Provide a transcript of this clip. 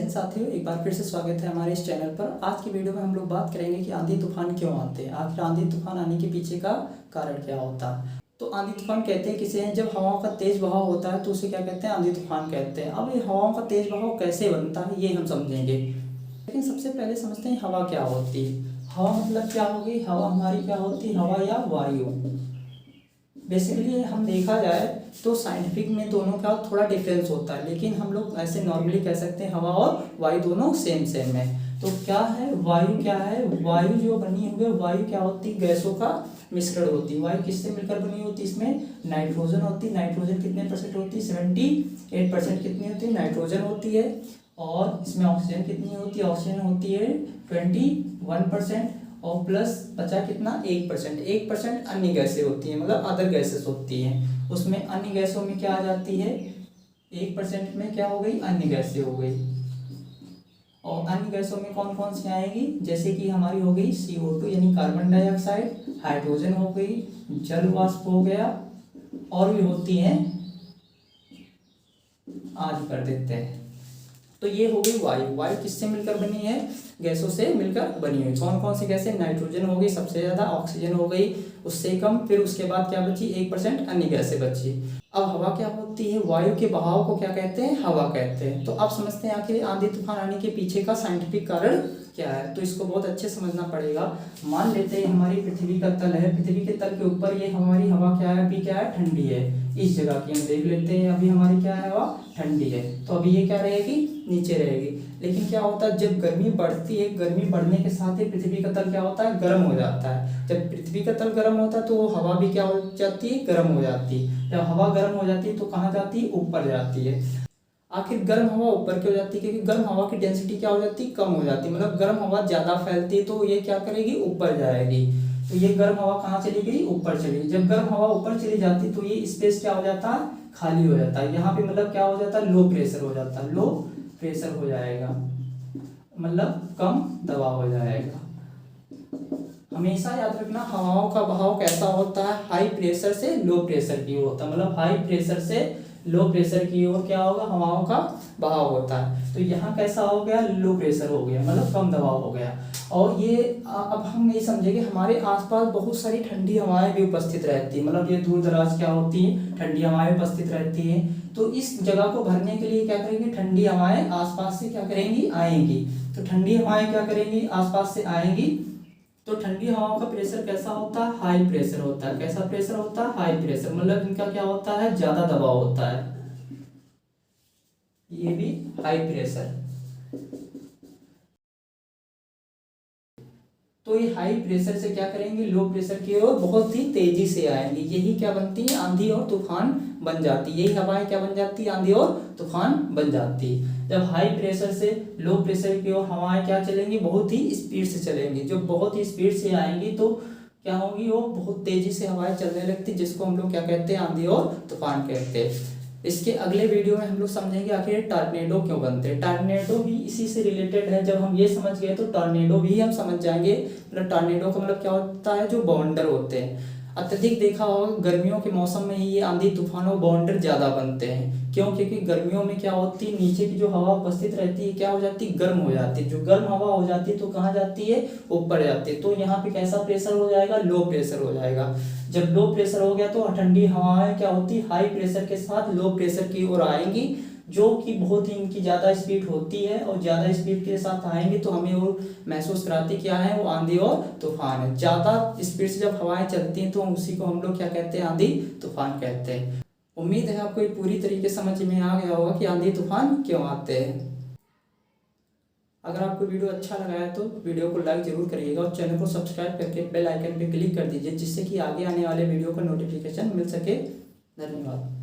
दिन साथियों, एक बार फिर से स्वागत है हमारे इस चैनल पर। आज की वीडियो में हम लोग बात करेंगे कि आंधी तूफान क्यों आते हैं, आखिर आंधी तूफान आने के पीछे का कारण क्या होता है। तो आंधी तूफान कहते हैं किसे हैं, जब हवाओं का तेज बहाव होता है तो उसे क्या कहते हैं, आंधी तूफान कहते हैं। अब ये हवाओं का तेज बहाव कैसे बनता है ये हम समझेंगे, लेकिन सबसे पहले समझते हैं हवा क्या होती है। हवा मतलब क्या होगी, हवा हमारी क्या होती है, हवा या वायु। बेसिकली हम देखा जाए तो साइंटिफिक में दोनों का थोड़ा डिफरेंस होता है, लेकिन हम लोग ऐसे नॉर्मली कह सकते हैं हवा और वायु दोनों सेम सेम है। तो क्या है वायु, क्या है वायु, जो बनी हुई है वायु क्या होती है, गैसों का मिश्रण होती है। वायु किससे मिलकर बनी होती है, इसमें नाइट्रोजन होती है। नाइट्रोजन कितने परसेंट होती है, 78% कितनी होती है, नाइट्रोजन होती है। और इसमें ऑक्सीजन कितनी होती है, ऑक्सीजन होती है 21%। और प्लस बचा कितना, 1%। 1% अन्य गैसें होती हैं, मतलब अदर गैसेस होती हैं। उसमें अन्य गैसों में क्या आ जाती है, 1% में क्या हो गई, अन्य गैसें हो गई। और अन्य गैसों में कौन कौन सी आएगी, जैसे कि हमारी हो गई CO2 यानी कार्बन डाइऑक्साइड, हाइड्रोजन हो गई, जल वाष्प हो गया, और भी होती हैं, आदि कर देते हैं। तो ये हो गई वायु। वायु किससे मिलकर बनी है, गैसों से मिलकर बनी हुई। कौन कौन सी गैसें, नाइट्रोजन हो गई सबसे ज्यादा, ऑक्सीजन हो गई उससे कम, फिर उसके बाद क्या बची, 1% अन्य गैसें बची। अब हवा क्या होती है, वायु के बहाव को क्या कहते हैं, हवा कहते हैं। तो अब समझते हैं आखिर आंधी तूफान आने के पीछे का साइंटिफिक कारण क्या है। तो इसको बहुत अच्छे समझना पड़ेगा। मान लेते हैं हमारी पृथ्वी का तल है, पृथ्वी के तल के ऊपर ये हमारी हवा क्या है, अभी क्या है, ठंडी है। इस जगह की हम देख लेते हैं, अभी हमारी क्या है, हवा ठंडी है। तो अभी ये क्या रहेगी, नीचे रहेगी। लेकिन क्या होता है, जब गर्मी बढ़ती है, गर्मी बढ़ने के साथ ही पृथ्वी का तल क्या होता है, गर्म हो जाता है। जब पृथ्वी का तल गर्म होता है तो हवा भी क्या हो जाती है, गर्म हो जाती है। जब हवा गर्म हो जाती है तो कहाँ जाती है, ऊपर जाती है। आखिर गर्म हवा ऊपर क्यों जाती है, क्योंकि गर्म हवा की डेंसिटी क्या हो जाती है, कम हो जाती है। मतलब गर्म हवा ज्यादा फैलती है तो ये क्या करेगी, ऊपर जाएगी। तो ये गर्म हवा कहाँ चली गई, ऊपर चली गई। जब गर्म हवा ऊपर चली जाती है तो ये स्पेस क्या हो जाता है, खाली हो जाता है। यहाँ पे मतलब क्या हो जाता है, लो प्रेशर हो जाता है, लो प्रेशर हो जाएगा, मतलब कम दबाव हो जाएगा। हमेशा याद रखना हवाओं का बहाव कैसा होता है, हाई प्रेशर से लो प्रेशर की ओर होता है। मतलब हाई प्रेशर से लो प्रेशर की ओर क्या होगा, हवाओं का बहाव होता है। तो यहाँ कैसा हो गया, लो प्रेशर हो गया, मतलब कम दबाव हो गया। और ये अब हम ये समझेंगे हमारे आसपास बहुत सारी ठंडी हवाएं भी उपस्थित रहती है। मतलब ये दूर दराज क्या होती है, ठंडी हवाएं उपस्थित रहती है। तो इस जगह को भरने के लिए क्या करेंगे, ठंडी हवाएं आसपास से क्या करेंगी, आएंगी। तो ठंडी हवाएं क्या करेंगी, आसपास से आएंगी। तो ठंडी हवाओं का प्रेशर कैसा होता है, हाई प्रेशर होता है। कैसा प्रेशर होता है, हाई प्रेशर। मतलब इनका क्या होता है, ज्यादा दबाव होता है। ये भी हाई प्रेशर। तो ये हाई प्रेशर से क्या करेंगे, लो प्रेशर की ओर बहुत ही तेजी से आएंगे। यही क्या बनती है, आंधी और तूफान बन जाती है। यही हवाएं क्या बन जाती है, आंधी और तूफान बन जाती है। जब हाई प्रेशर से लो प्रेशर की ओर हवाएं क्या चलेंगी, बहुत ही स्पीड से चलेंगी। जो बहुत ही स्पीड से आएंगी तो क्या होगी, वो बहुत तेजी से हवाएं चलने लगती, जिसको हम लोग क्या कहते हैं, आंधी और तूफान कहते हैं। इसके अगले वीडियो में हम लोग समझेंगे आखिर टॉर्नेडो क्यों बनते हैं। टॉर्नेडो भी इसी से रिलेटेड है। जब हम ये समझ गए तो टॉर्नेडो भी हम समझ जाएंगे। मतलब टॉर्नेडो का मतलब क्या होता है, जो बाउंडर होते हैं। अत्यधिक देखा होगा गर्मियों के मौसम में ही ये आंधी तूफान और बाउंडर ज्यादा बनते हैं। क्यों, क्योंकि गर्मियों में क्या होती है, नीचे की जो हवा उपस्थित रहती है क्या हो जाती है, गर्म हो जाती है। जो गर्म हवा हो जाती है तो कहाँ जाती है, ऊपर जाती है। तो यहाँ पे कैसा प्रेशर हो जाएगा, लो प्रेशर हो जाएगा। जब लो प्रेशर हो गया तो ठंडी हवाएं क्या होती, हाई प्रेशर के साथ लो प्रेशर की ओर आएंगी, जो कि बहुत ही इनकी ज्यादा स्पीड होती है। और ज्यादा स्पीड के साथ आएंगे तो हमें वो महसूस कराती क्या है, वो आंधी और तूफान है। ज्यादा स्पीड से जब हवाएं चलती हैं तो उसी को हम लोग क्या कहते हैं, आंधी तूफान कहते हैं। उम्मीद है आपको ये पूरी तरीके समझ में आ गया होगा कि आंधी तूफान क्यों आते हैं। अगर आपको वीडियो अच्छा लगा है तो वीडियो को लाइक जरूर करिएगा और चैनल को सब्सक्राइब करके बेल आइकन पे क्लिक कर दीजिए, जिससे कि आगे आने वाले वीडियो का नोटिफिकेशन मिल सके। धन्यवाद।